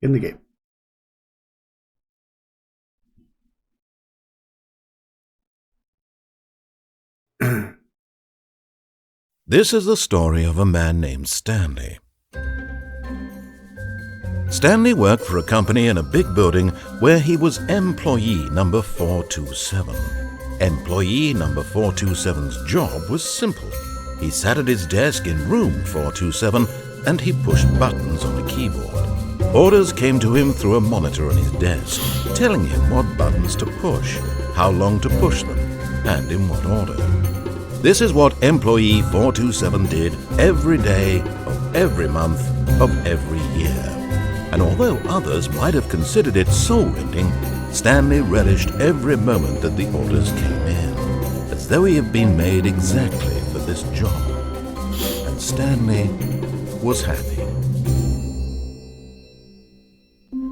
in the game. This is the story of a man named Stanley. Stanley worked for a company in a big building where he was employee number 427. Employee number 427's job was simple. He sat at his desk in room 427 and he pushed buttons on a keyboard. Orders came to him through a monitor on his desk, telling him what buttons to push, how long to push them, and in what order. This is what employee 427 did every day of every month of every year. And although others might have considered it soul-rending, Stanley relished every moment that the orders came in, as though he had been made exactly for this job. And Stanley was happy.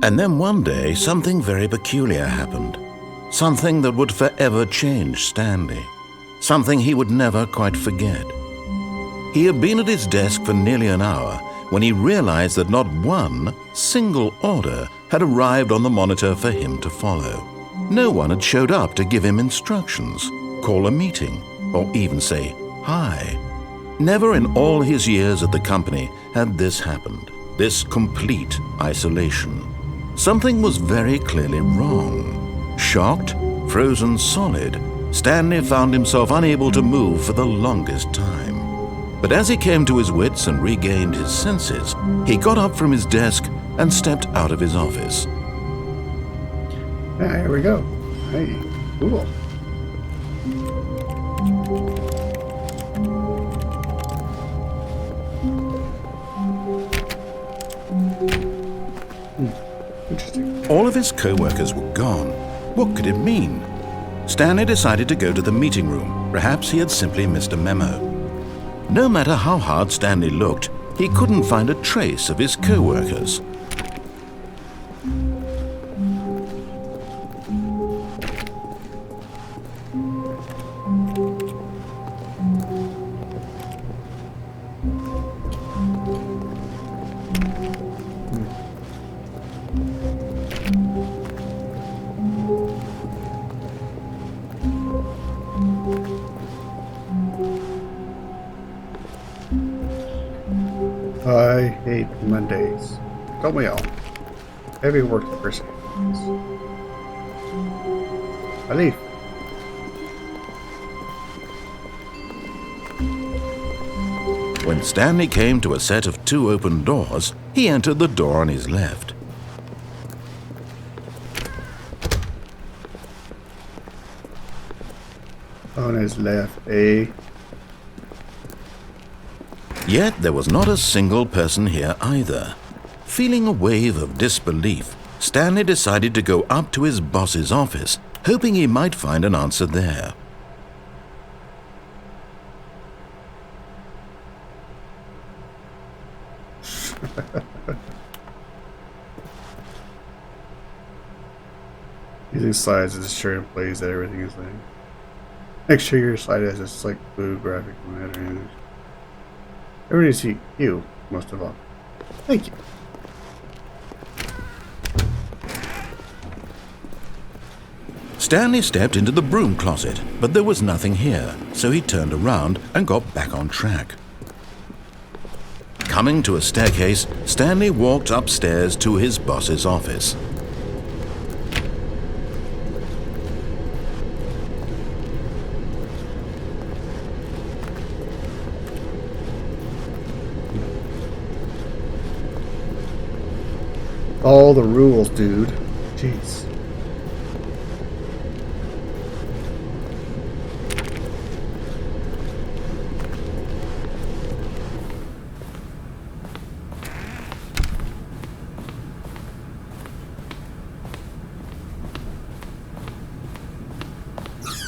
And then one day, something very peculiar happened. Something that would forever change Stanley. Something he would never quite forget. He had been at his desk for nearly an hour when he realized that not one single order had arrived on the monitor for him to follow. No one had showed up to give him instructions, call a meeting, or even say hi. Never in all his years at the company had this happened, this complete isolation. Something was very clearly wrong. Shocked, frozen solid, Stanley found himself unable to move for the longest time. But as he came to his wits and regained his senses, he got up from his desk and stepped out of his office. Yeah, here we go. Hey, cool. Interesting. All of his co-workers were gone. What could it mean? Stanley decided to go to the meeting room. Perhaps he had simply missed a memo. No matter how hard Stanley looked, he couldn't find a trace of his co-workers. I hate Mondays. Don't we all? Every working person. I leave. When Stanley came to a set of 2 open doors, he entered the door on his left. On his left, eh? Yet there was not a single person here either. Feeling a wave of disbelief, Stanley decided to go up to his boss's office, hoping he might find an answer there. Using slides to ensure employees that everything is like. Make sure your slide has a slick blue graphic pattern. Everybody see you, most of all. Thank you. Stanley stepped into the broom closet, but there was nothing here, so he turned around and got back on track. Coming to a staircase, Stanley walked upstairs to his boss's office. All the rules, dude. Jeez.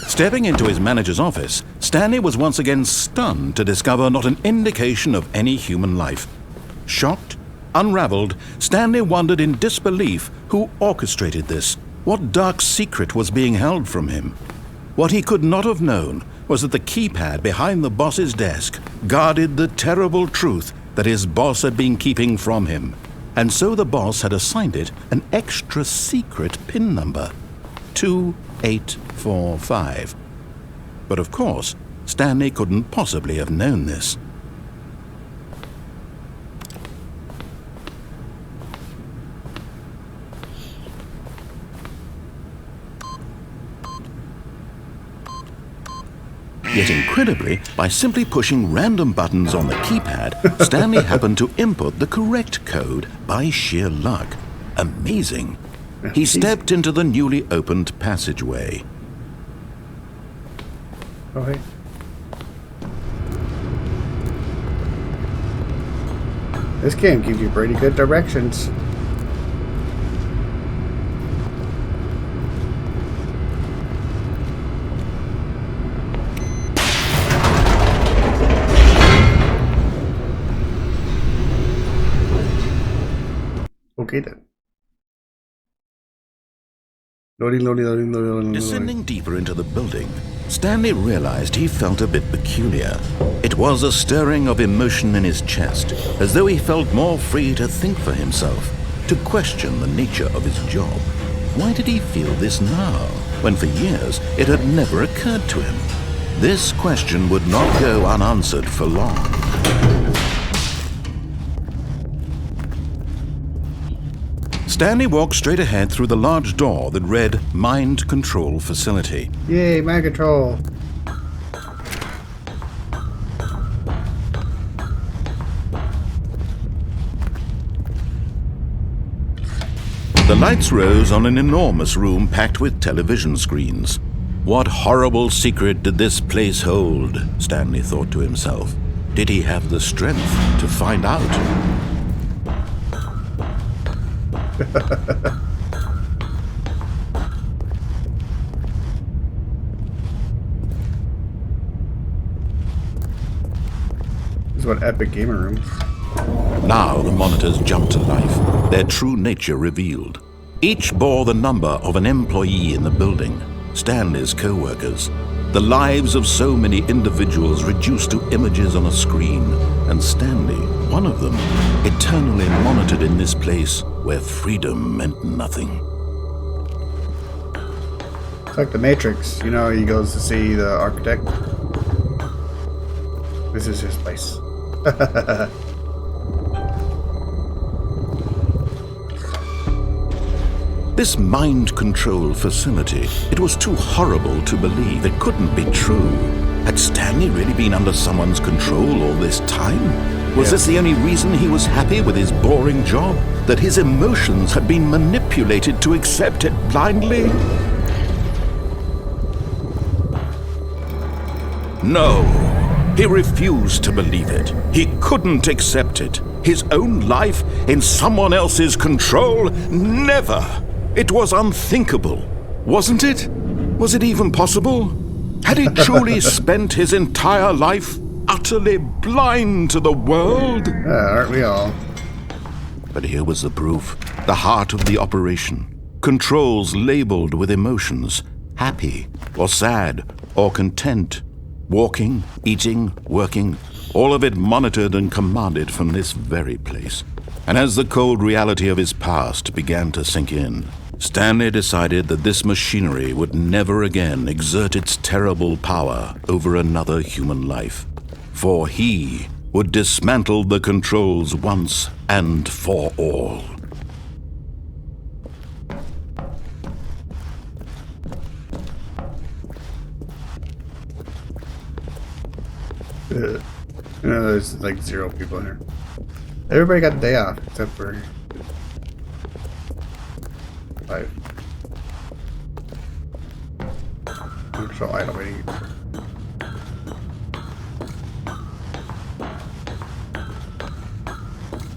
Stepping into his manager's office, Stanley was once again stunned to discover not an indication of any human life. Shocked, unraveled, Stanley wondered in disbelief who orchestrated this, what dark secret was being held from him. What he could not have known was that the keypad behind the boss's desk guarded the terrible truth that his boss had been keeping from him. and so the boss had assigned it an extra secret PIN number, 2845. But of course, Stanley couldn't possibly have known this. Yet incredibly, by simply pushing random buttons on the keypad, Stanley happened to input the correct code by sheer luck. Amazing. He stepped into the newly opened passageway. Oh, hey. This game gives you pretty good directions. Okay then. Loading. Descending deeper into the building, Stanley realized he felt a bit peculiar. It was a stirring of emotion in his chest, as though he felt more free to think for himself, to question the nature of his job. Why did he feel this now, when for years it had never occurred to him? This question would not go unanswered for long. Stanley walked straight ahead through the large door that read Mind Control Facility. Yay, mind control. The lights rose on an enormous room packed with television screens. What horrible secret did this place hold? Stanley thought to himself. Did he have the strength to find out? This is what epic gamer room. Now the monitors jumped to life, their true nature revealed. Each bore the number of an employee in the building, Stanley's co-workers. The lives of so many individuals reduced to images on a screen, and Stanley, one of them, eternally monitored in this place where freedom meant nothing. It's like the Matrix, you know, he goes to see the architect. This is his place. This mind control facility, it was too horrible to believe. It couldn't be true. Had Stanley really been under someone's control all this time? Was this the only reason he was happy with his boring job? That his emotions had been manipulated to accept it blindly? No, he refused to believe it. He couldn't accept it. His own life in someone else's control? Never! It was unthinkable, wasn't it? Was it even possible? Had he truly spent his entire life utterly blind to the world? Aren't we all? But here was the proof, the heart of the operation. Controls labeled with emotions, happy or sad or content. Walking, eating, working, all of it monitored and commanded from this very place. And as the cold reality of his past began to sink in, Stanley decided that this machinery would never again exert its terrible power over another human life. For he would dismantle the controls once and for all. You know, there's like 0 people here. Everybody got the day off except for 5. I'm so idle waiting.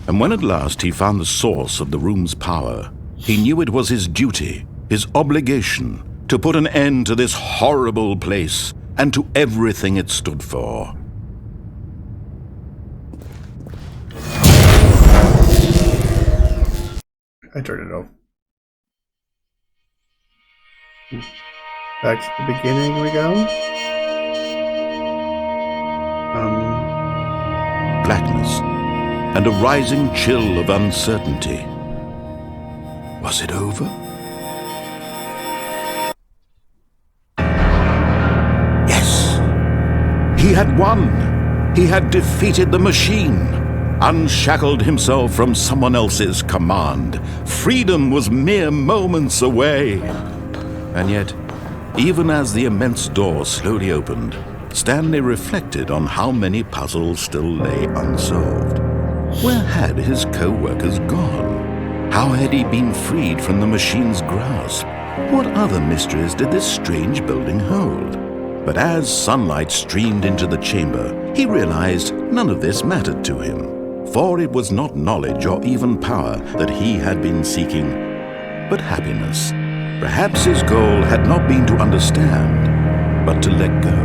And when at last he found the source of the room's power, he knew it was his duty, his obligation, to put an end to this horrible place and to everything it stood for. I turned it off. Back to the beginning we go. Blackness. and a rising chill of uncertainty. Was it over? Yes! He had won! He had defeated the machine, unshackled himself from someone else's command. Freedom was mere moments away. And yet, even as the immense door slowly opened, Stanley reflected on how many puzzles still lay unsolved. Where had his co-workers gone? How had he been freed from the machine's grasp? What other mysteries did this strange building hold? But as sunlight streamed into the chamber, he realized none of this mattered to him, for it was not knowledge or even power that he had been seeking, but happiness. Perhaps his goal had not been to understand, but to let go.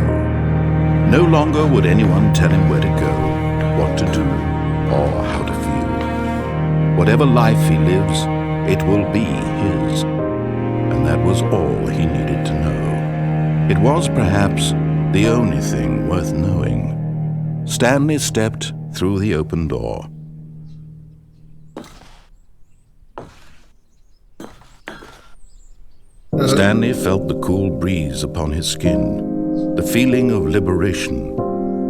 No longer would anyone tell him where to go, what to do, or how to feel. Whatever life he lives, it will be his. And that was all he needed to know. It was perhaps the only thing worth knowing. Stanley stepped through the open door. Stanley felt the cool breeze upon his skin, the feeling of liberation,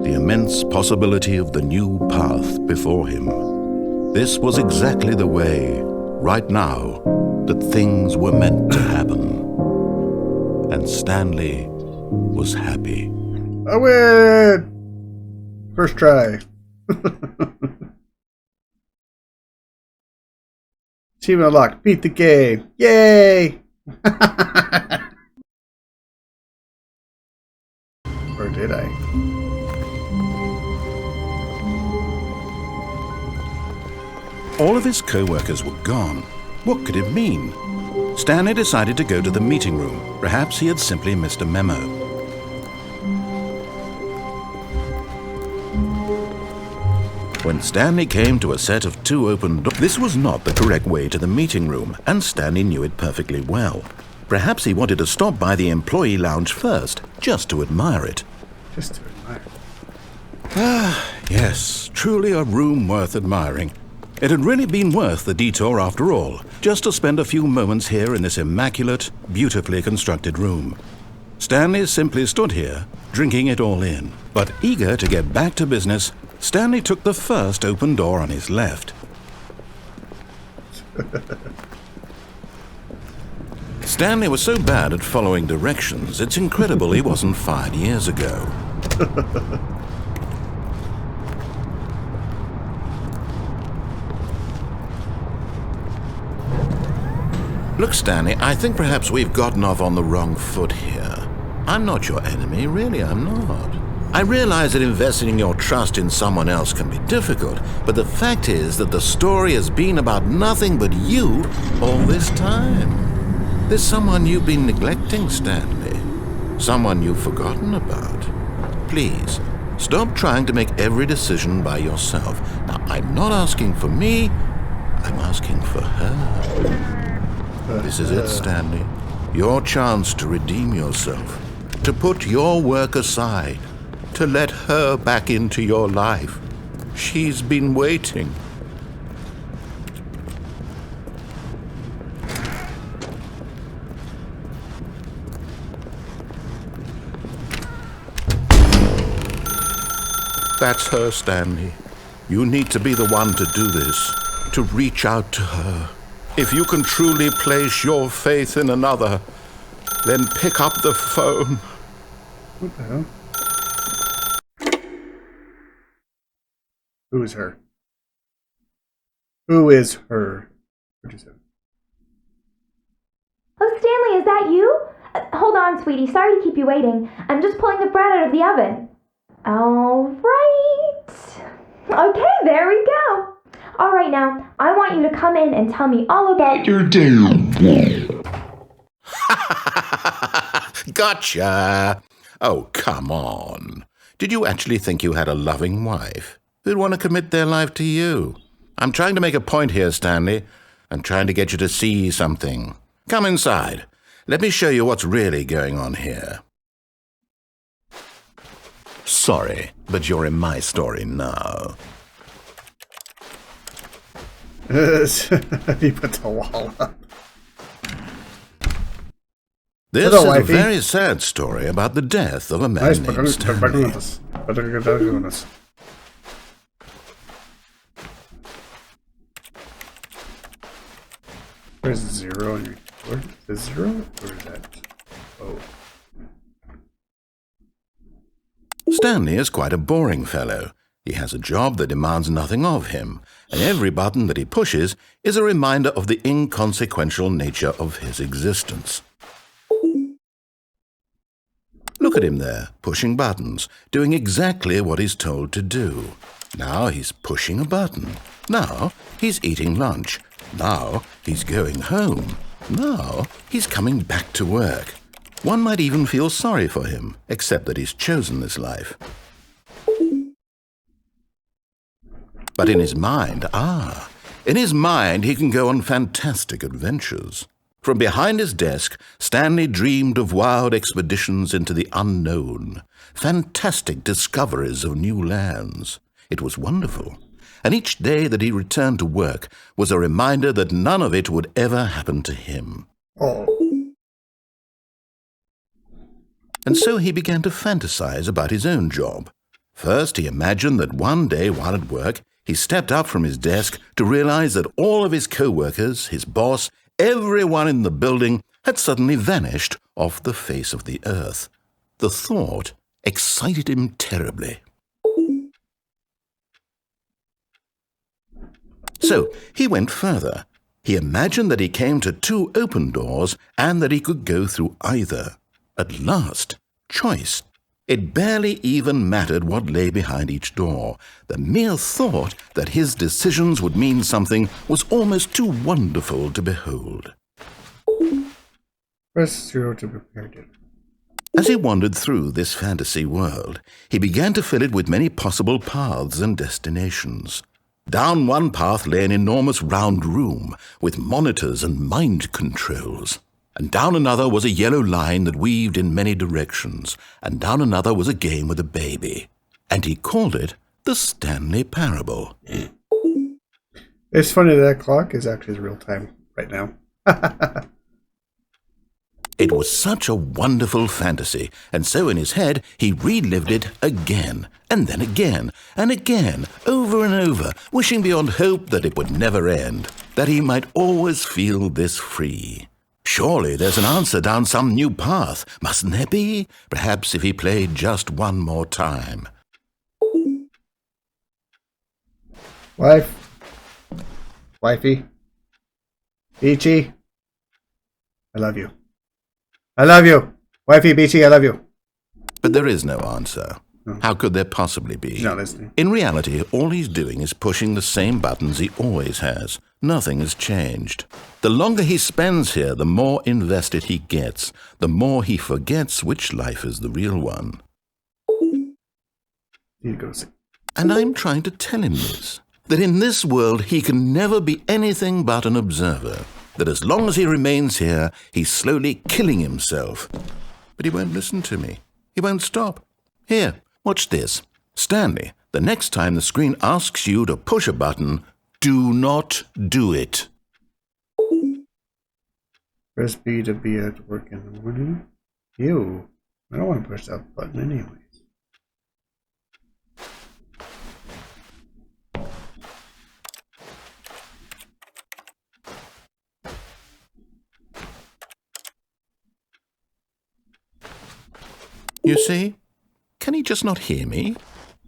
the immense possibility of the new path before him. This was exactly the way, right now, that things were meant to happen. And Stanley was happy. I win! First try. Achievement unlocked. Beat the game. Yay! Or did I? All of his co-workers were gone. What could it mean? Stanley decided to go to the meeting room. Perhaps he had simply missed a memo. When Stanley came to a set of 2 open doors, this was not the correct way to the meeting room, and Stanley knew it perfectly well. Perhaps he wanted to stop by the employee lounge first, just to admire it. Just to admire. Ah, yes, truly a room worth admiring. It had really been worth the detour after all, just to spend a few moments here in this immaculate, beautifully constructed room. Stanley simply stood here, drinking it all in. But eager to get back to business, Stanley took the first open door on his left. Stanley was so bad at following directions, it's incredible he wasn't fired years ago. Look, Stanley, I think perhaps we've gotten off on the wrong foot here. I'm not your enemy, really, I'm not. I realize that investing your trust in someone else can be difficult, but the fact is that the story has been about nothing but you all this time. There's someone you've been neglecting, Stanley. Someone you've forgotten about. Please, stop trying to make every decision by yourself. Now, I'm not asking for me, I'm asking for her. This is it, Stanley. Your chance to redeem yourself, to put your work aside, to let her back into your life. She's been waiting. That's her, Stanley. You need to be the one to do this, to reach out to her. If you can truly place your faith in another, then pick up the phone. What the hell? Who is her? Who is her? What'd you say? Oh, Stanley, is that you? Hold on, sweetie. Sorry to keep you waiting. I'm just pulling the bread out of the oven. All right. Okay, there we go. All right, now, I want you to come in and tell me all about your day. Gotcha! Oh, come on. Did you actually think you had a loving wife who'd want to commit their life to you? I'm trying to make a point here, Stanley. I'm trying to get you to see something. Come inside. Let me show you what's really going on here. Sorry, but you're in my story now. He put the wall up. This Hello, is a wifey. very sad story about the death of a man Nice, named Stanley. Where's 0 on your keyboard? Is 0? Or is that? Oh. Stanley is quite a boring fellow. He has a job that demands nothing of him, and every button that he pushes is a reminder of the inconsequential nature of his existence. Look at him there, pushing buttons, doing exactly what he's told to do. Now he's pushing a button. Now he's eating lunch. Now he's going home. Now he's coming back to work. One might even feel sorry for him, except that he's chosen this life. But in his mind, he can go on fantastic adventures. From behind his desk, Stanley dreamed of wild expeditions into the unknown, fantastic discoveries of new lands. It was wonderful, and each day that he returned to work was a reminder that none of it would ever happen to him. Oh. And so he began to fantasize about his own job. First, he imagined that one day while at work, he stepped up from his desk to realize that all of his co-workers, his boss, everyone in the building had suddenly vanished off the face of the earth. The thought excited him terribly. So he went further. He imagined that he came to 2 open doors and that he could go through either. At last, choice. It barely even mattered what lay behind each door. The mere thought that his decisions would mean something was almost too wonderful to behold. Press 0 to prepare it. As he wandered through this fantasy world, he began to fill it with many possible paths and destinations. Down one path lay an enormous round room with monitors and mind controls. And down another was a yellow line that weaved in many directions, and down another was a game with a baby. And he called it the Stanley Parable. It's funny that clock is actually real time right now. It was such a wonderful fantasy, and so in his head he relived it again, and then again, and again, over and over, wishing beyond hope that it would never end, that he might always feel this free. Surely there's an answer down some new path, mustn't there be? Perhaps if he played just one more time. Wifey, Beachy, I love you. I love you. Wifey, Beachy, I love you. But there is no answer. No. How could there possibly be? He's not listening. In reality, all he's doing is pushing the same buttons he always has. Nothing has changed. The longer he spends here, the more invested he gets, the more he forgets which life is the real one. You go see. And I'm trying to tell him this, that in this world he can never be anything but an observer, that as long as he remains here, he's slowly killing himself. But he won't listen to me. He won't stop. Here, watch this. Stanley, the next time the screen asks you to push a button, do not do it. Press B to be at work in the morning. Ew. I don't want to push that button anyways. You see? Can he just not hear me?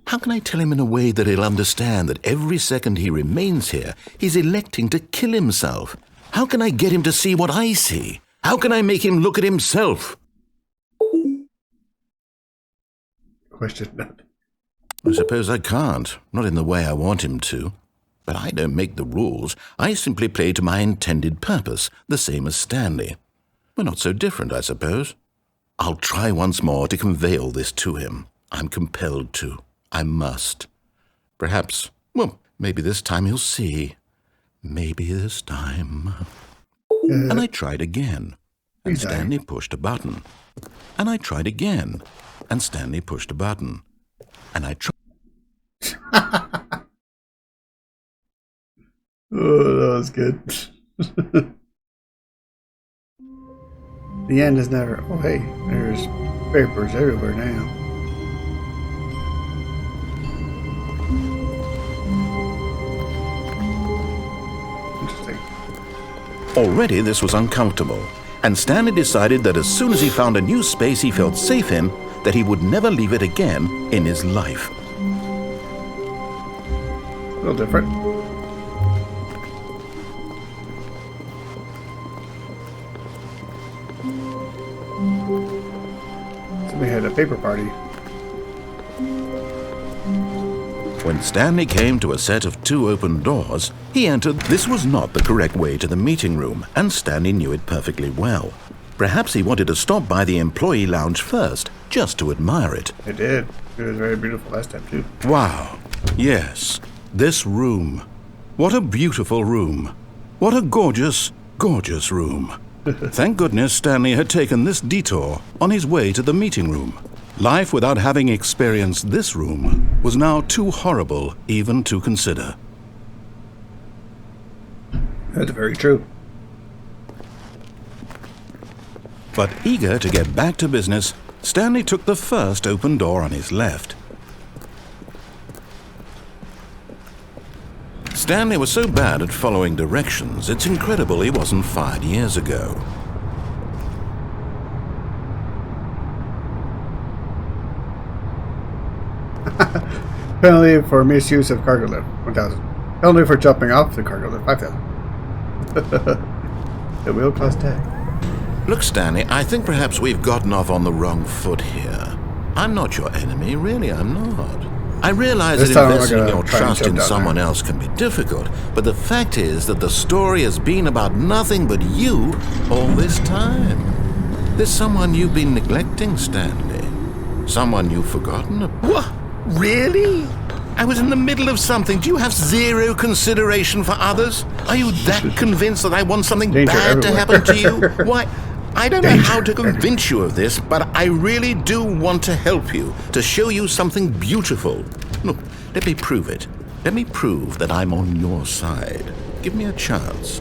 How can I tell him in a way that he'll understand that every second he remains here, he's electing to kill himself? How can I get him to see what I see? How can I make him look at himself? Question that. I suppose I can't, not in the way I want him to. But I don't make the rules. I simply play to my intended purpose, the same as Stanley. We're not so different, I suppose. I'll try once more to convey all this to him. I'm compelled to. I must. Perhaps, well, maybe this time he'll see. Maybe this time. And I tried again, and Stanley pushed a button. And I tried again, and Stanley pushed a button. And I tried. Oh, that was good. The end is never. Oh, hey, there's papers everywhere now. Interesting. Already this was uncomfortable, and Stanley decided that as soon as he found a new space he felt safe in, that he would never leave it again in his life. A little different. So we had a paper party. When Stanley came to a set of 2 open doors, he entered. This was not the correct way to the meeting room, and Stanley knew it perfectly well. Perhaps he wanted to stop by the employee lounge first, just to admire it. It did. It was very beautiful last time, too. Wow. Yes. This room. What a beautiful room. What a gorgeous, gorgeous room. Thank goodness Stanley had taken this detour on his way to the meeting room. Life without having experienced this room was now too horrible even to consider. That's very true. But eager to get back to business, Stanley took the first open door on his left. Stanley was so bad at following directions, it's incredible he wasn't fired years ago. Penalty for misuse of cargo lift, 1,000. Penalty for jumping off the cargo lift, 5,000. The wheel cost tag. Look, Stanley, I think perhaps we've gotten off on the wrong foot here. I'm not your enemy, really, I'm not. I realize This that time I'm investing gonna your try and trust jump in down someone there. else can be difficult, but the fact is that the story has been about nothing but you all this time. There's someone you've been neglecting, Stanley. Someone you've forgotten about. What? Really? I was in the middle of something. Do you have zero consideration for others? Are you that convinced that I want something Danger bad to everywhere. happen to you? Why? I don't know how to convince you of this, but I really do want to help you, to show you something beautiful. Look, let me prove it. Let me prove that I'm on your side. Give me a chance.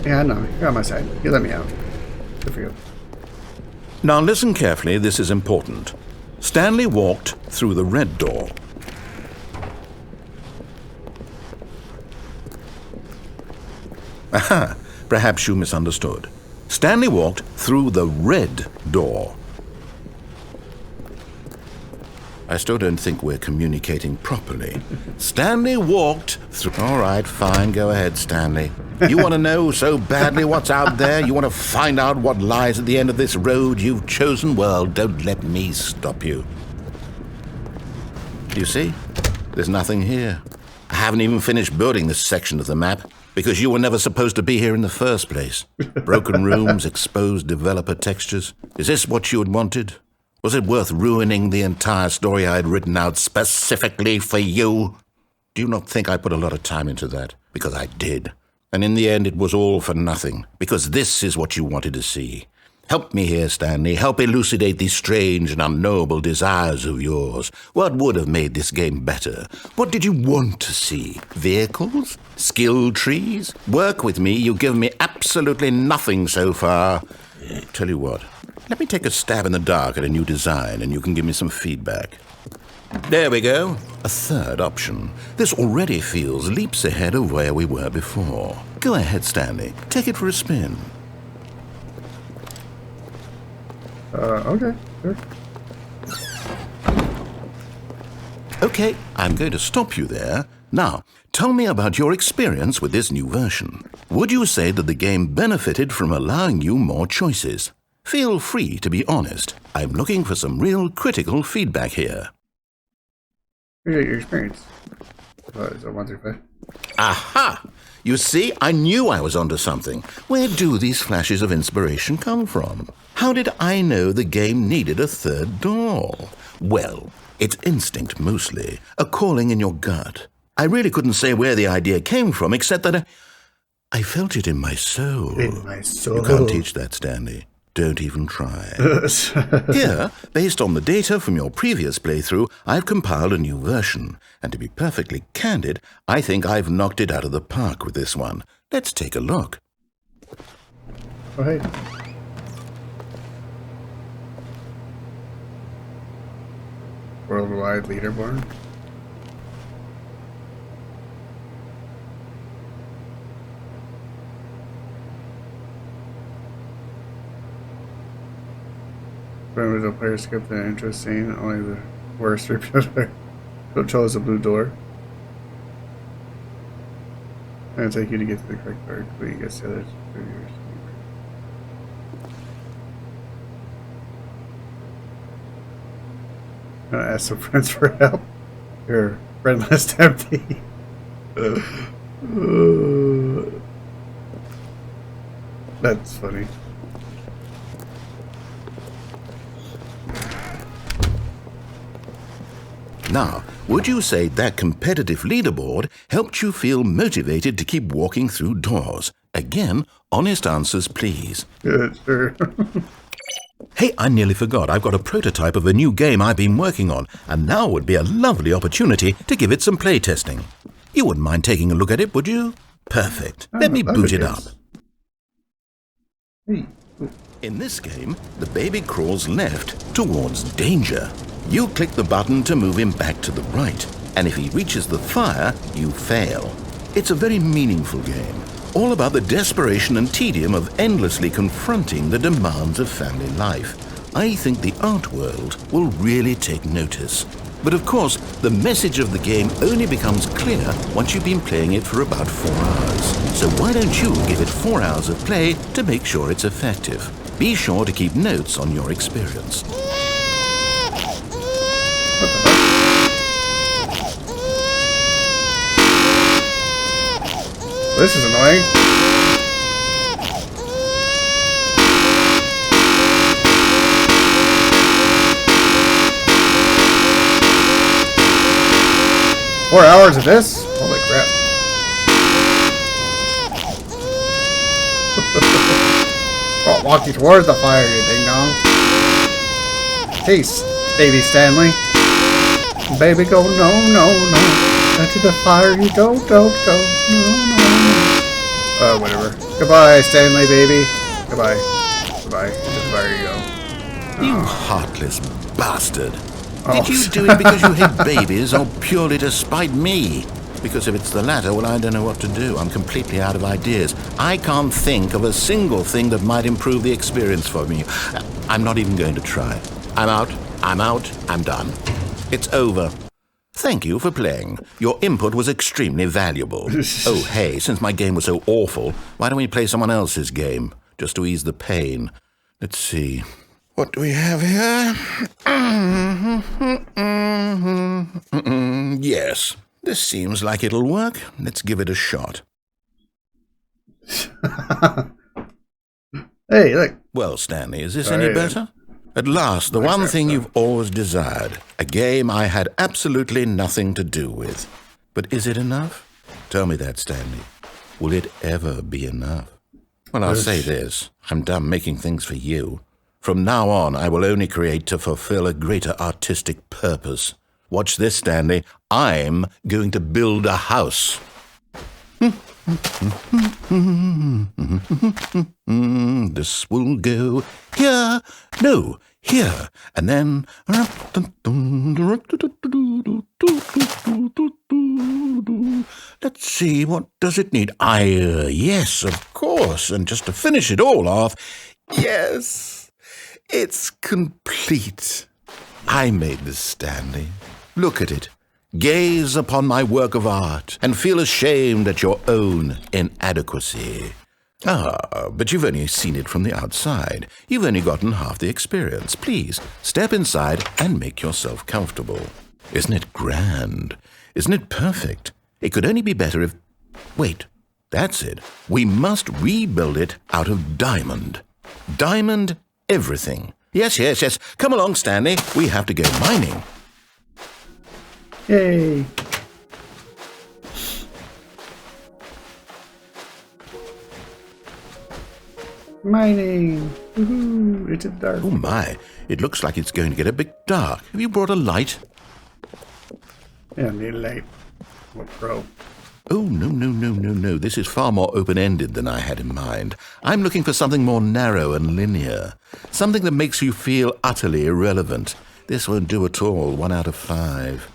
Yeah, I know. You're on my side. You let me out. Good for you. Now listen carefully, this is important. Stanley walked through the red door. Aha, perhaps you misunderstood. Stanley walked through the red door. I still don't think we're communicating properly. Stanley walked through... All right, fine, go ahead, Stanley. You want to know so badly what's out there? You want to find out what lies at the end of this road you've chosen? Well, don't let me stop you. You see? There's nothing here. I haven't even finished building this section of the map because you were never supposed to be here in the first place. Broken rooms, exposed developer textures. Is this what you had wanted? Was it worth ruining the entire story I had written out specifically for you? Do you not think I put a lot of time into that? Because I did. And in the end, it was all for nothing. Because this is what you wanted to see. Help me here, Stanley. Help elucidate these strange and unknowable desires of yours. What would have made this game better? What did you want to see? Vehicles? Skill trees? Work with me. You've given me absolutely nothing so far. Tell you what. Let me take a stab in the dark at a new design, and you can give me some feedback. There we go. A third option. This already feels leaps ahead of where we were before. Go ahead, Stanley. Take it for a spin. Okay, sure. Okay, I'm going to stop you there. Now, tell me about your experience with this new version. Would you say that the game benefited from allowing you more choices? Feel free to be honest. I'm looking for some real critical feedback here. Here's your experience. Is it 1 through 5? Aha! You see, I knew I was onto something. Where do these flashes of inspiration come from? How did I know the game needed a third door? Well, it's instinct mostly, a calling in your gut. I really couldn't say where the idea came from, except that I felt it in my soul. In my soul. You can't teach that, Stanley. don't even try. Here, based on the data from your previous playthrough, I've compiled a new version. And to be perfectly candid, I think I've knocked it out of the park with this one. Let's take a look. Oh, hey. Worldwide leaderboard. When the player skipped the intro scene, only the worst repeater chose the blue door. And it'll take you to get to the correct part, but you get the others through yours. I'm gonna ask some friends for help. Your friend list empty. That's funny. Now, would you say that competitive leaderboard helped you feel motivated to keep walking through doors? Again, honest answers, please. Sure. Hey, I nearly forgot. I've got a prototype of a new game I've been working on, and now would be a lovely opportunity to give it some playtesting. You wouldn't mind taking a look at it, would you? Perfect. Let me boot it up. Hey. In this game, the baby crawls left towards danger. You click the button to move him back to the right, and if he reaches the fire, you fail. It's a very meaningful game, all about the desperation and tedium of endlessly confronting the demands of family life. I think the art world will really take notice. But of course, the message of the game only becomes clear once you've been playing it for about 4 hours. So why don't you give it 4 hours of play to make sure it's effective? Be sure to keep notes on your experience. This is annoying. Four hours of this? Holy crap. I'll walk you towards the fire, you ding-dong. Peace, baby Stanley. Baby, go, no, no, no. Into the fire you don't go, no, no. Whatever. Goodbye, Stanley, baby. Goodbye. Goodbye. Into the fire you go. You heartless bastard. Oh. Did you do it because you hate babies or purely to spite me? Because if it's the latter, well, I don't know what to do. I'm completely out of ideas. I can't think of a single thing that might improve the experience for me. I'm not even going to try. I'm out. I'm done. It's over. Thank you for playing. Your input was extremely valuable. Oh, hey, since my game was so awful, why don't we play someone else's game, just to ease the pain? Let's see. What do we have here? Yes, this seems like it'll work. Let's give it a shot. Hey, look. Well, Stanley, is this any better? At last, the one thing you've always desired. A game I had absolutely nothing to do with. But is it enough? Tell me that, Stanley. Will it ever be enough? Well, I'll say this. I'm done making things for you. From now on, I will only create to fulfill a greater artistic purpose. Watch this, Stanley. I'm going to build a house. This will go here. No, here. And then... Let's see, what does it need? Yes, of course. And just to finish it all off, yes, it's complete. I made this, Stanley. Look at it. Gaze upon my work of art and feel ashamed at your own inadequacy. Ah, but you've only seen it from the outside. You've only gotten half the experience. Please, step inside and make yourself comfortable. Isn't it grand? Isn't it perfect? It could only be better if... Wait, that's it. We must rebuild it out of diamond. Diamond everything. Yes. Come along, Stanley. We have to go mining. Yay. Mining. Woohoo! Into the dark. Oh my, it looks like it's going to get a bit dark. Have you brought a light? Yeah, need a light. What pro? Oh, no. This is far more open-ended than I had in mind. I'm looking for something more narrow and linear. Something that makes you feel utterly irrelevant. This won't do at all. 1 out of 5.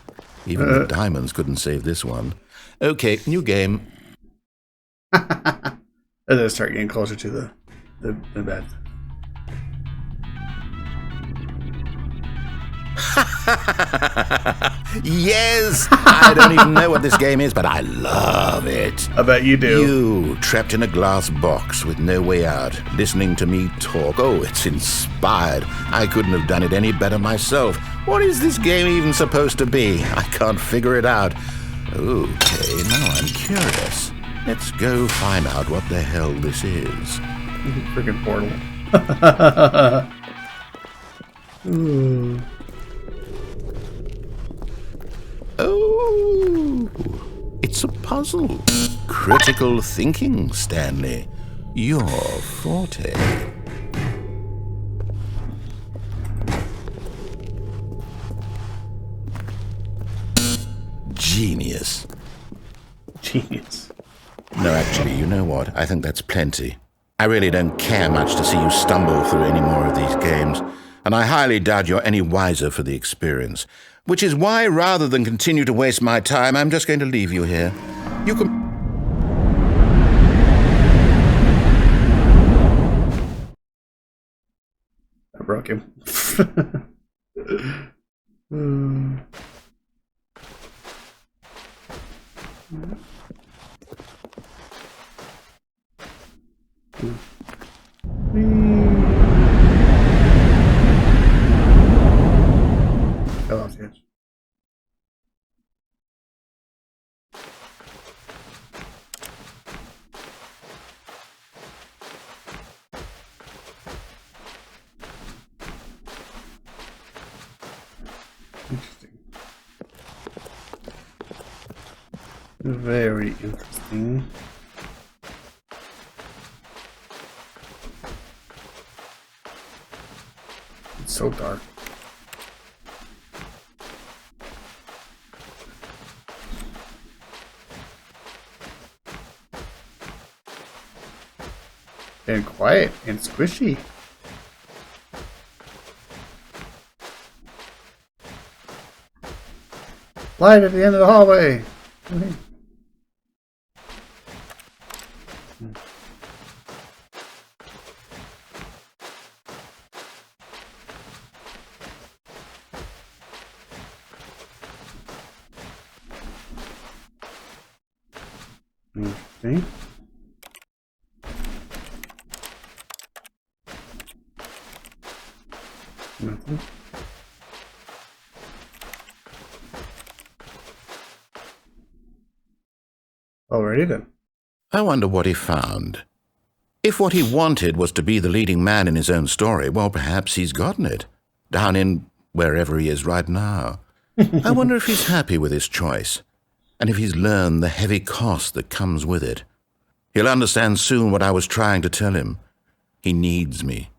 Even the diamonds couldn't save this one. Okay, new game. As I start getting closer to the bed. Yes! I don't even know what this game is, but I love it. I bet you do. You, trapped in a glass box with no way out, listening to me talk. Oh, it's inspired. I couldn't have done it any better myself. What is this game even supposed to be? I can't figure it out. Okay, now I'm curious. Let's go find out what the hell this is. Freaking Portal. Ooh. Oh, it's a puzzle. Critical thinking, Stanley. Your forte. Genius. Genius. No, actually, you know what? I think that's plenty. I really don't care much to see you stumble through any more of these games, and I highly doubt you're any wiser for the experience. Which is why, rather than continue to waste my time, I'm just going to leave you here. You can... I broke him. Fell off the edge. Interesting. Very interesting. It's so dark. And quiet and squishy. Light at the end of the hallway. Okay. Interesting. Nothing. Alrighty then. I wonder what he found. If what he wanted was to be the leading man in his own story, well, perhaps he's gotten it. Down in wherever he is right now. I wonder if he's happy with his choice, and if he's learned the heavy cost that comes with it. He'll understand soon what I was trying to tell him. He needs me.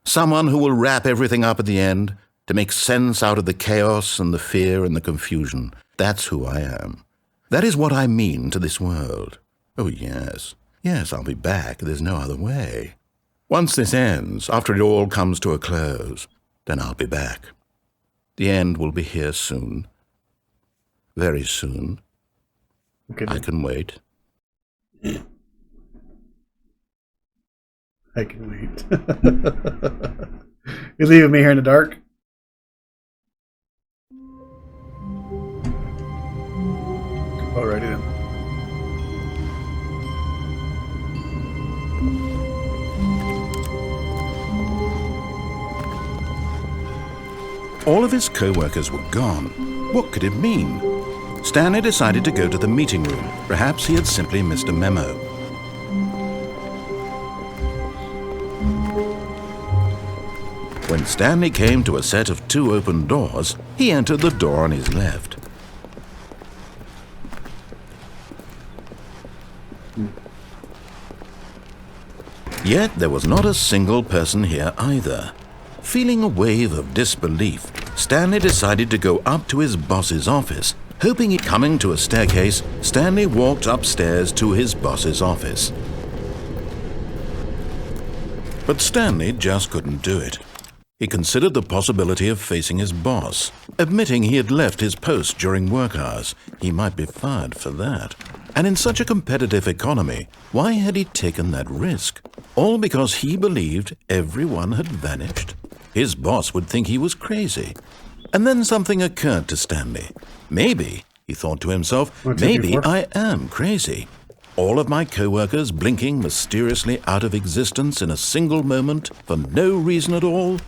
Someone who will wrap everything up at the end, to make sense out of the chaos and the fear and the confusion. That's who I am. That is what I mean to this world. Oh, yes. Yes, I'll be back. There's no other way. Once this ends, after it all comes to a close, then I'll be back. The end will be here soon. Very soon. Okay, I can wait. I can wait. You're leaving me here in the dark? Alrighty then. All of his co-workers were gone. What could it mean? Stanley decided to go to the meeting room. Perhaps he had simply missed a memo. When Stanley came to a set of 2 open doors, he entered the door on his left. Yet there was not a single person here either. Feeling a wave of disbelief, Stanley decided to go up to his boss's office. Hoping he'd coming to a staircase, Stanley walked upstairs to his boss's office. But Stanley just couldn't do it. He considered the possibility of facing his boss. Admitting he had left his post during work hours, he might be fired for that. And in such a competitive economy, why had he taken that risk? All because he believed everyone had vanished? His boss would think he was crazy. And then something occurred to Stanley. Maybe, he thought to himself, maybe I am crazy. All of my co-workers blinking mysteriously out of existence in a single moment for no reason at all?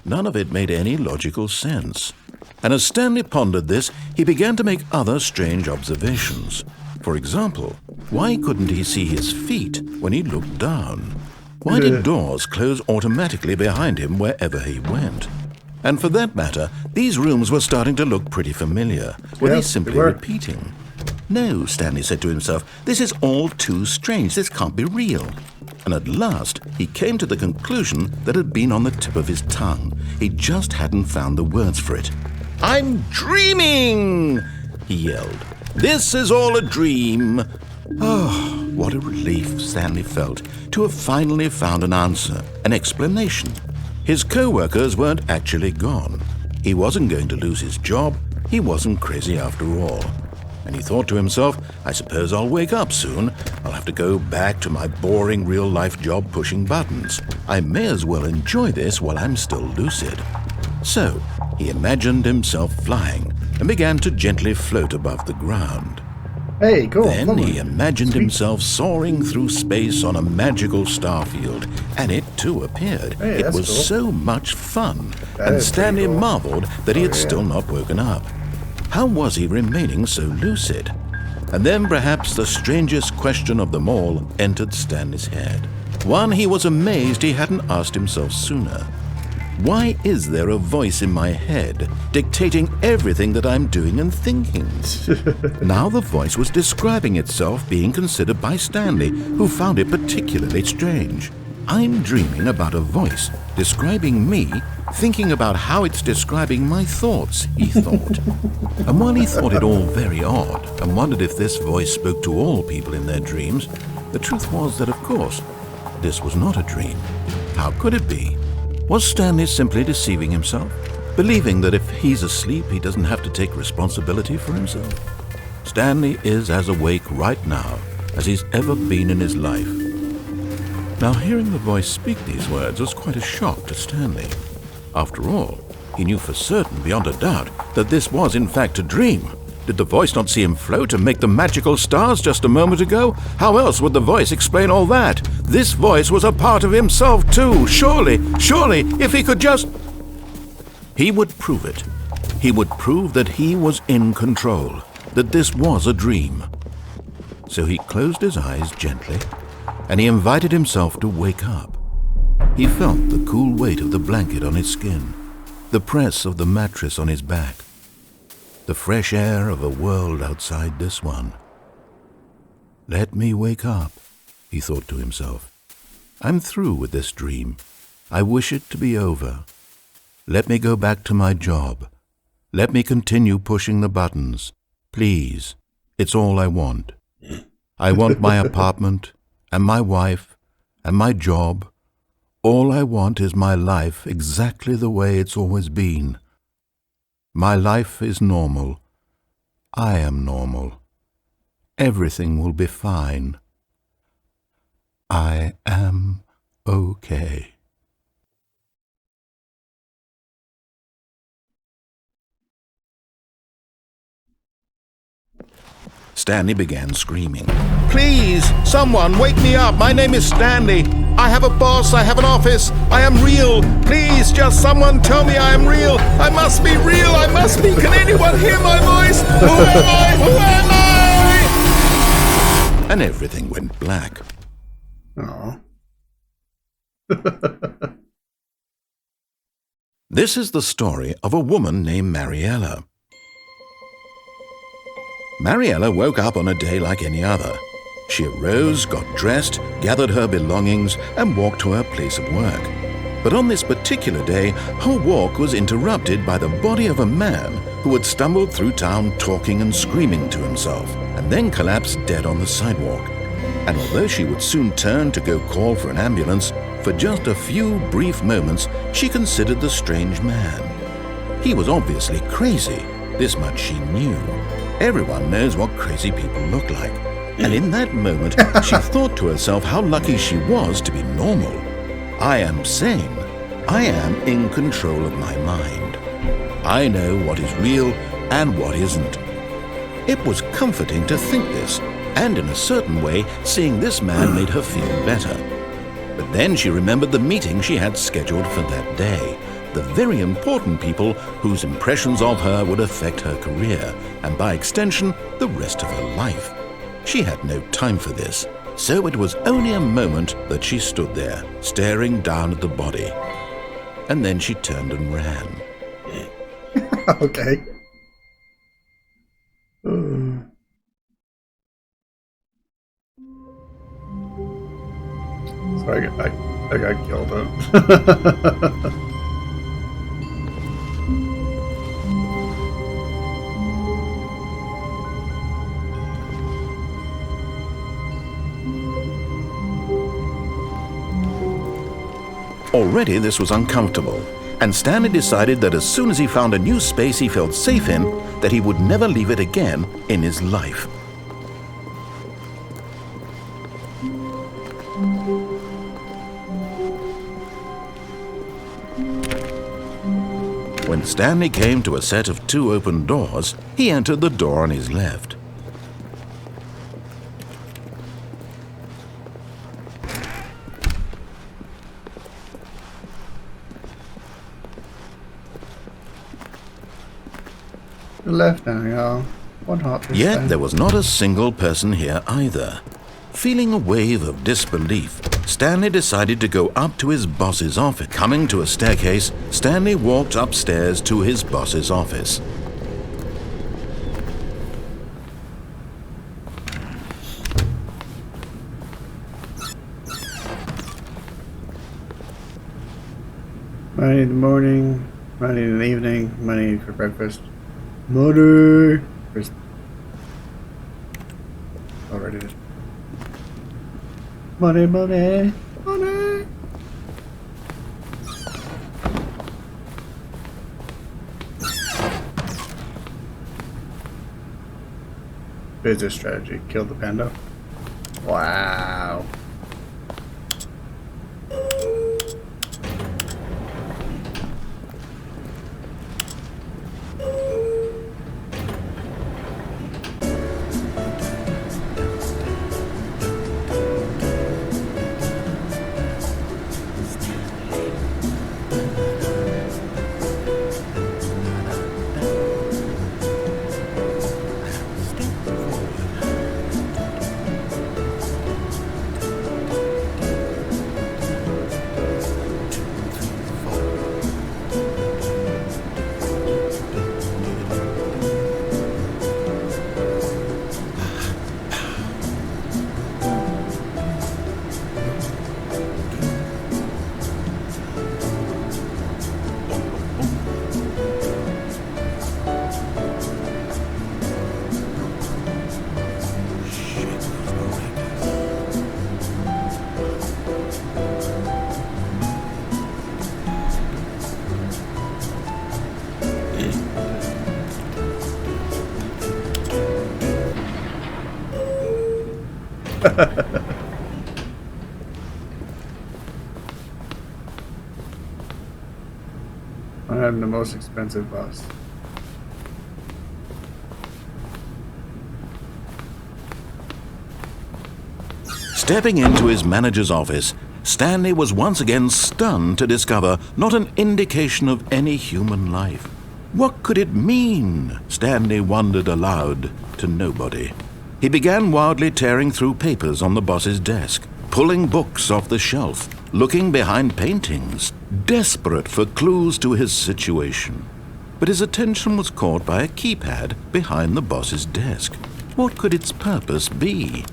None of it made any logical sense. And as Stanley pondered this, he began to make other strange observations. For example, why couldn't he see his feet when he looked down? Why did doors close automatically behind him wherever he went? And for that matter, these rooms were starting to look pretty familiar. Were they simply repeating? No, Stanley said to himself, this is all too strange. This can't be real. And at last, he came to the conclusion that had been on the tip of his tongue. He just hadn't found the words for it. I'm dreaming, he yelled. This is all a dream. Oh, what a relief Stanley felt to have finally found an answer, an explanation. His co-workers weren't actually gone. He wasn't going to lose his job. He wasn't crazy after all. And he thought to himself, I suppose I'll wake up soon. I'll have to go back to my boring real-life job pushing buttons. I may as well enjoy this while I'm still lucid. So he imagined himself flying and began to gently float above the ground. Hey, cool. Then he imagined himself soaring through space on a magical starfield, and it too appeared. Hey, it was cool. So much fun, That and is Stanley pretty cool. marveled that he had still not woken up. How was he remaining so lucid? And then perhaps the strangest question of them all entered Stanley's head. One he was amazed he hadn't asked himself sooner. Why is there a voice in my head dictating everything that I'm doing and thinking? Now the voice was describing itself being considered by Stanley, who found it particularly strange. I'm dreaming about a voice describing me, thinking about how it's describing my thoughts, he thought. And while he thought it all very odd and wondered if this voice spoke to all people in their dreams, the truth was that, of course, this was not a dream. How could it be? Was Stanley simply deceiving himself, believing that if he's asleep, he doesn't have to take responsibility for himself? Stanley is as awake right now as he's ever been in his life. Now, hearing the voice speak these words was quite a shock to Stanley. After all, he knew for certain, beyond a doubt, that this was in fact a dream. Did the voice not see him float and make the magical stars just a moment ago? How else would the voice explain all that? This voice was a part of himself too. Surely, if he could just... He would prove it. He would prove that he was in control, that this was a dream. So he closed his eyes gently, and he invited himself to wake up. He felt the cool weight of the blanket on his skin, the press of the mattress on his back, the fresh air of a world outside this one. Let me wake up, he thought to himself. I'm through with this dream. I wish it to be over. Let me go back to my job. Let me continue pushing the buttons. Please, it's all I want. I want my apartment and my wife and my job. All I want is my life exactly the way it's always been. My life is normal. I am normal. Everything will be fine. I am okay. Stanley began screaming. Please, someone, wake me up. My name is Stanley. I have a boss. I have an office. I am real. Please, just someone tell me I am real. I must be real. I must be. Can anyone hear my voice? Who am I? Who am I? And everything went black. Aww. This is the story of a woman named Mariella. Mariella woke up on a day like any other. She arose, got dressed, gathered her belongings, and walked to her place of work. But on this particular day, her walk was interrupted by the body of a man who had stumbled through town talking and screaming to himself, and then collapsed dead on the sidewalk. And although she would soon turn to go call for an ambulance, for just a few brief moments she considered the strange man. He was obviously crazy, this much she knew. Everyone knows what crazy people look like. And in that moment, she thought to herself how lucky she was to be normal. I am sane. I am in control of my mind. I know what is real and what isn't. It was comforting to think this, and in a certain way, seeing this man made her feel better. But then she remembered the meeting she had scheduled for that day, the very important people whose impressions of her would affect her career, and by extension, the rest of her life. She had no time for this, so it was only a moment that she stood there, staring down at the body. And then she turned and ran. Okay. So I got killed, huh? Already this was uncomfortable, and Stanley decided that as soon as he found a new space he felt safe in, that he would never leave it again in his life. When Stanley came to a set of 2 open doors, he entered the door on his left. Left now, y'all. One hot this Yet time. there was not a single person here either. Feeling a wave of disbelief, Stanley decided to go up to his boss's office. Coming to a staircase, Stanley walked upstairs to his boss's office. Money in the morning, money in the evening, money for breakfast. Money! Where's... Already did. Money, money, money! Business strategy. Kill the panda. Wow. I'm the most expensive boss. Stepping into his manager's office, Stanley was once again stunned to discover not an indication of any human life. What could it mean? Stanley wondered aloud to nobody. He began wildly tearing through papers on the boss's desk, pulling books off the shelf, looking behind paintings, desperate for clues to his situation. But his attention was caught by a keypad behind the boss's desk. What could its purpose be?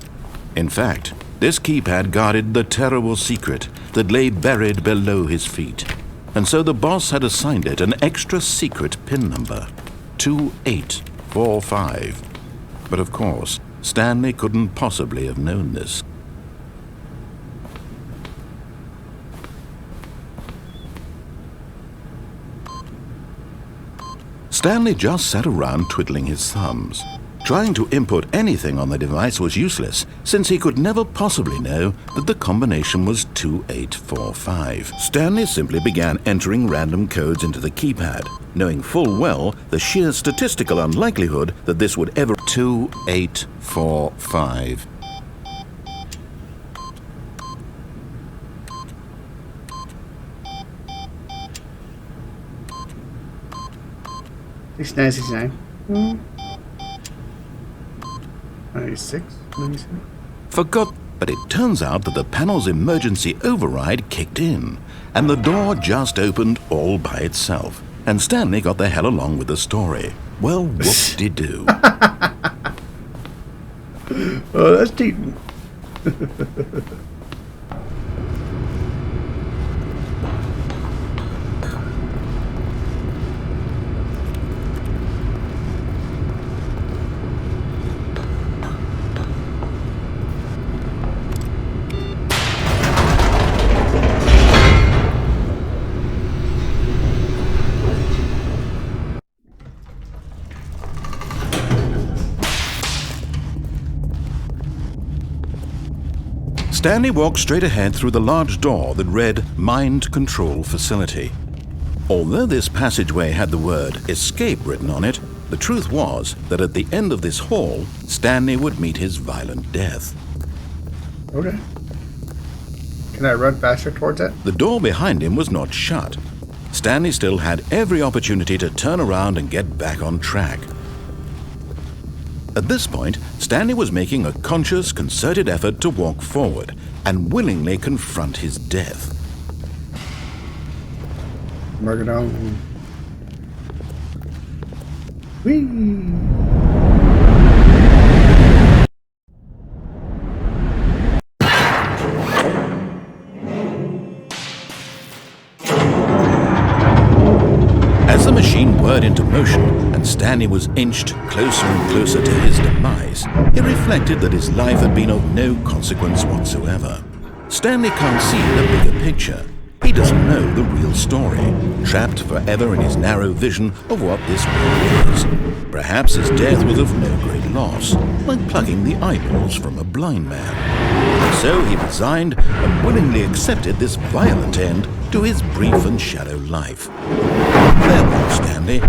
In fact, this keypad guarded the terrible secret that lay buried below his feet. And so the boss had assigned it an extra secret PIN number, 2845. But of course, Stanley couldn't possibly have known this. Stanley just sat around twiddling his thumbs. Trying to input anything on the device was useless, since he could never possibly know that the combination was 2845. Stanley simply began entering random codes into the keypad, knowing full well the sheer statistical unlikelihood that this would ever... 2845. It's 969. 96? 97? Forgot, but it turns out that the panel's emergency override kicked in, and the door just opened all by itself. And Stanley got the hell along with the story. Well, whoop-de-doo. Oh, that's cheating. Stanley walked straight ahead through the large door that read Mind Control Facility. Although this passageway had the word Escape written on it, the truth was that at the end of this hall, Stanley would meet his violent death. Okay. Can I run faster towards it? The door behind him was not shut. Stanley still had every opportunity to turn around and get back on track. At this point, Stanley was making a conscious, concerted effort to walk forward and willingly confront his death. Mark it down. Whee! As the machine whirred into motion and Stanley was inched closer and closer to his demise, he reflected that his life had been of no consequence whatsoever. Stanley can't see the bigger picture. He doesn't know the real story, trapped forever in his narrow vision of what this world is. Perhaps his death was of no great loss, like plucking the eyeballs from a blind man. And so he resigned and willingly accepted this violent end to his brief and shallow life. Farewell, Stanley.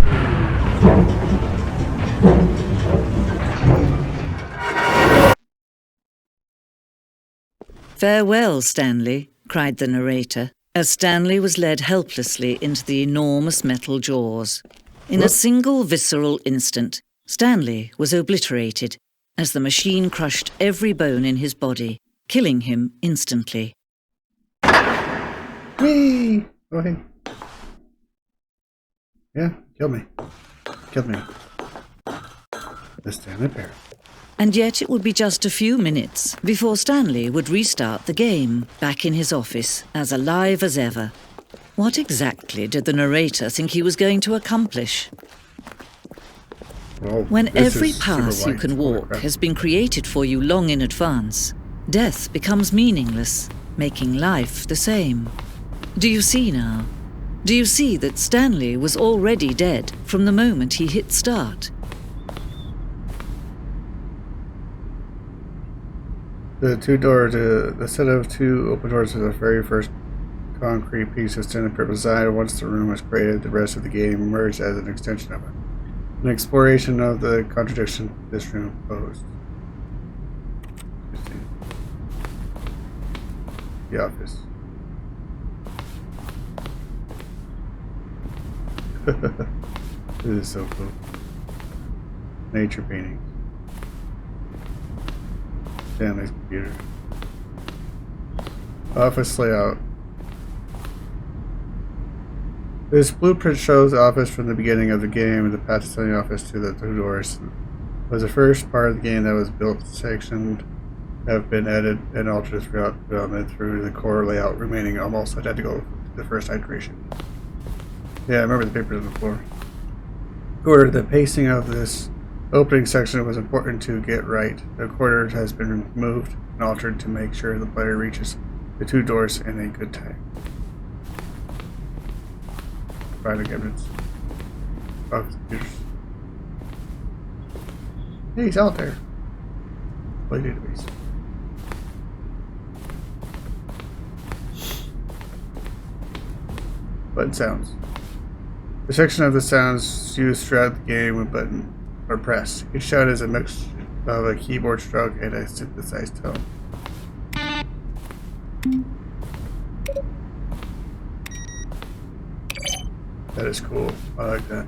"Farewell, Stanley," cried the narrator, as Stanley was led helplessly into the enormous metal jaws. In a single visceral instant, Stanley was obliterated as the machine crushed every bone in his body, killing him instantly. Whee! Go ahead. Yeah, kill me. Kill me. The Stanley Parable. And yet it would be just a few minutes before Stanley would restart the game, back in his office, as alive as ever. What exactly did the narrator think he was going to accomplish? Well, When this every is super path you light. can Holy walk crap. has been created for you long in advance, death becomes meaningless, making life the same. Do you see now? Do you see that Stanley was already dead from the moment he hit start? The set of two open doors to the very first concrete piece of Stanley Parable design. Once the room was created, the rest of the game emerged as an extension of it. An exploration of the contradiction this room posed. The office. This is so cool. Nature paintings. Stanley's computer. Office layout. This blueprint shows the office from the beginning of the game. The path to Stanley's office to the two doors was the first part of the game that was built sectioned have been added and altered throughout development, through the core layout remaining almost identical to the first iteration. Yeah, I remember the papers on the floor. Quarter, the pacing of this opening section was important to get right. The quarter has been moved and altered to make sure the player reaches the 2 doors in a good time. Providing evidence of computers. Hey, he's out there. Play database. Button sounds. The section of the sounds used throughout the game when button are pressed. Each sound is a mix of a keyboard stroke and a synthesized tone. That is cool. I like that.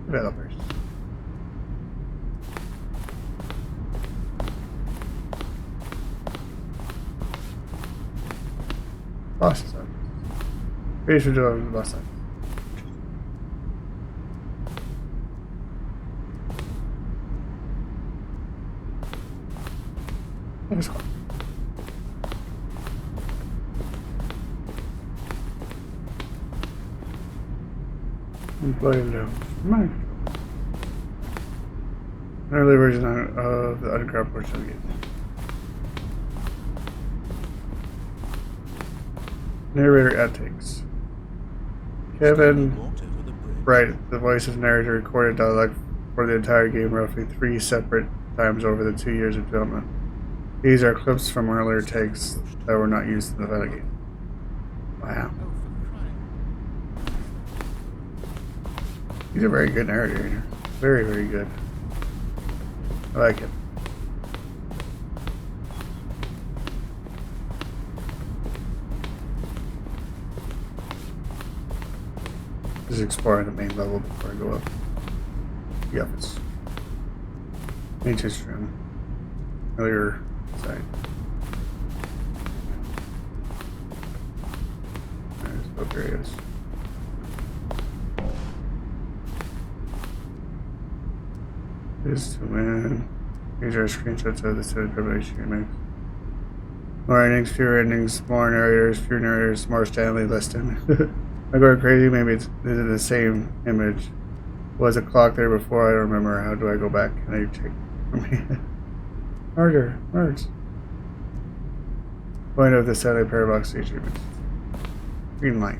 Developers. Bosses. Pretty sure do the boss side. That was cool. Employee level. Mine. An early version of the underground portion of the game. Narrator outtakes. Kevin Bright, the voice of narrator, recorded dialogue for the entire game roughly 3 separate times over the 2 years of development. These are clips from earlier takes that were not used in the final game. Wow. He's a very good narrator here. Very, very good. I like it. Just exploring the main level before I go up. The office. Maintenance room. Earlier side. There's both areas. This to win. These are screenshots of the set of preparation remakes. More endings, fewer endings, more narrators, more Stanley, less Stanley. I'm going crazy, maybe it's the same image. Was a clock there before? I don't remember. How do I go back? Can I check for me? Harder. Words. Point of the Stanley Parable achievement. Green light.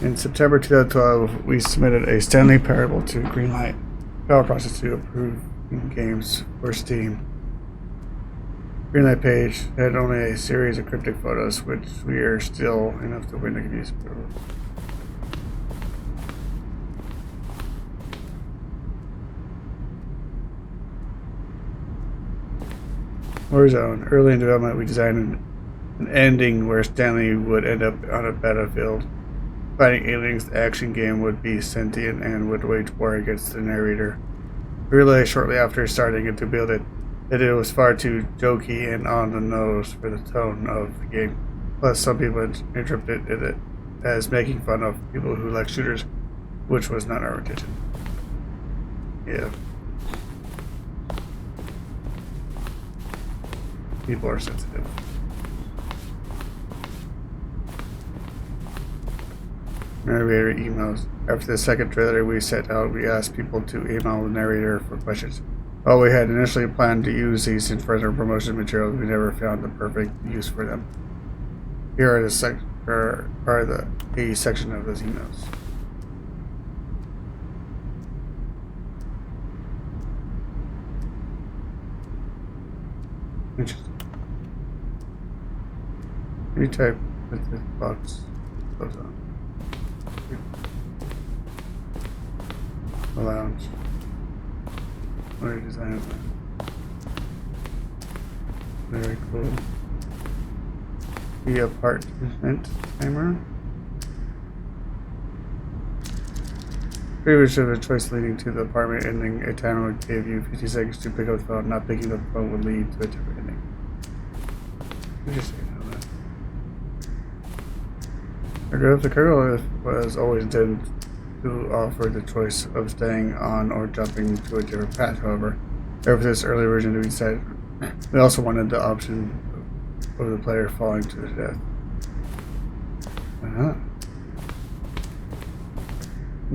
In September 2012, we submitted a Stanley Parable to Greenlight Power Process to approve games for Steam. Greenlight page had only a series of cryptic photos, which we are still enough to win the use approval. Warzone. Early in development, we designed an ending where Stanley would end up on a battlefield fighting aliens. The action game would be sentient and would wage war against the narrator. We realized shortly after starting it to build it that it was far too jokey and on the nose for the tone of the game. Plus, some people interpreted it as making fun of people who like shooters, which was not our intention. Yeah. People are sensitive. Narrator emails. After the second trailer we set out, we asked people to email the narrator for questions. While we had initially planned to use these in further promotion materials, we never found the perfect use for them. Here are the section of those emails. Interesting. You type with this box goes on. The lounge. What are you designing that? Very cool. Be a apartment timer. Pretty much of a choice leading to the apartment ending. A timer would give you 50 seconds to pick up the phone. Not picking up the phone would lead to a different ending. Interesting. The kernel was always intended who offered the choice of staying on or jumping to a different path. However, for this early version, we decided we also wanted the option of the player falling to their death.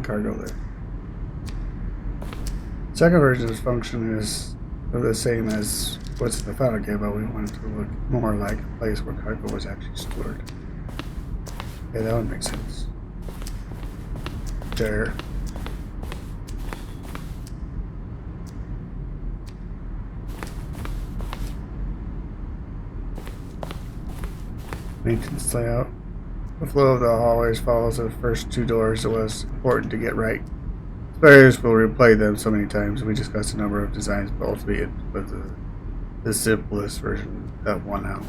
Cargo there. Second version's function is the same as what's in the final game, but we wanted to look more like a place where cargo was actually stored. Yeah, that would make sense. There. Maintenance layout. The flow of the hallways follows the first two doors. It was important to get right. Players will replay them so many times. We discussed a number of designs, but ultimately it was the simplest version that won out.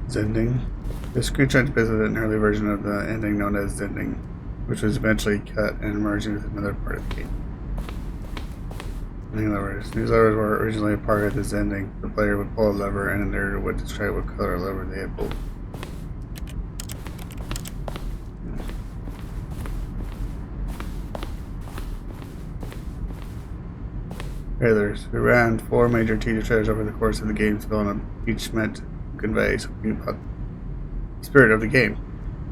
Zending. The screenshot visited an early version of the ending known as Zending, which was eventually cut and merged with another part of the game. These levers were originally a part of the Zending. The player would pull a lever and the narrator would describe what color lever they had pulled. Trailers. We ran 4 major teaser trailers over the course of the game's development, each meant to convey something about the spirit of the game.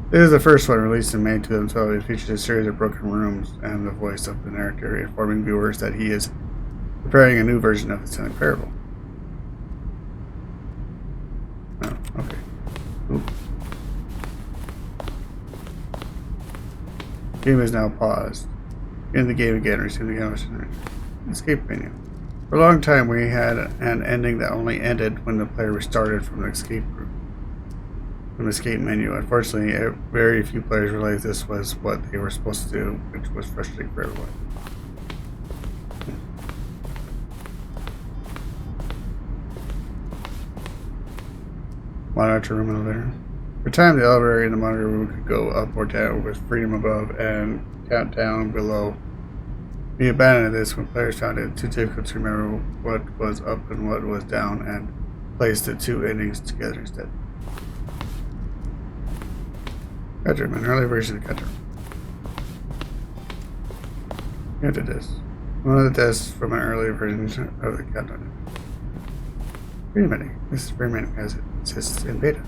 This is the first one, released in May 2012. It features a series of broken rooms and the voice of the narrator informing viewers that he is preparing a new version of the Stanley Parable. Oh, okay. Ooh. Game is now paused. In the game again, receiving the escape menu. For a long time, we had an ending that only ended when the player restarted from the escape menu. Unfortunately, very few players realized this was what they were supposed to do, which was frustrating for everyone. Monitor room elevator. For time, the elevator in the monitor room could go up or down with freedom above and count down below. We abandoned this when players found it too difficult to remember what was up and what was down and placed the two endings together instead. Cut room, an early version of cut room. Into this. One of the desks from an earlier version of the cut room. Wait a minute. This is very minute as it exists in beta.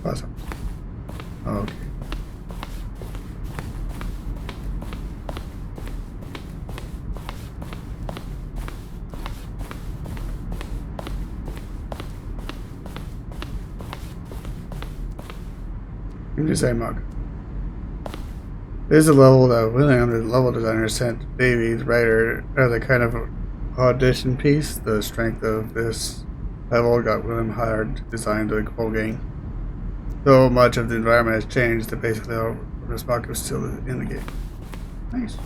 Awesome. Okay. Design mug. This is a level that William, the level designer, sent Davey, the writer, as a kind of audition piece. The strength of this level got William hired to design the whole game. Though much of the environment has changed, the basic level of this mug is still in the game. Nice.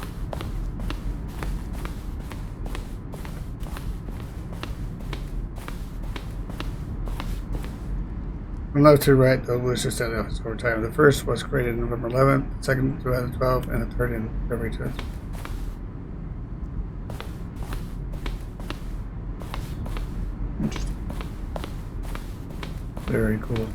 From left to right, the list is set up over time. The first was created November 11th, the second 2012, and the third in February 2012. Interesting. Very cool.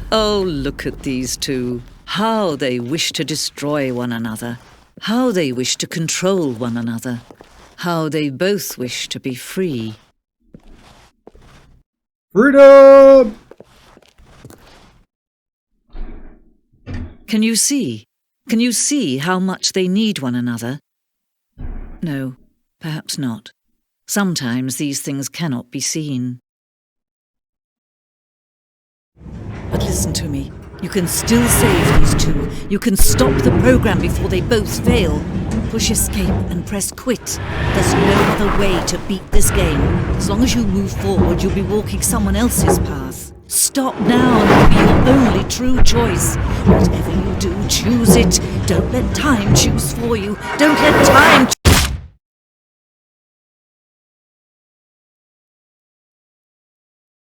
Oh, look at these two. How they wish to destroy one another. How they wish to control one another. How they both wish to be free. Freedom! Can you see? Can you see how much they need one another? No, perhaps not. Sometimes these things cannot be seen. But listen to me. You can still save these two. You can stop the program before they both fail. Push escape and press quit. There's no other way to beat this game. As long as you move forward, you'll be walking someone else's path. Stop now and it'll be your only true choice. Whatever you do, choose it. Don't let time choose for you. Don't let time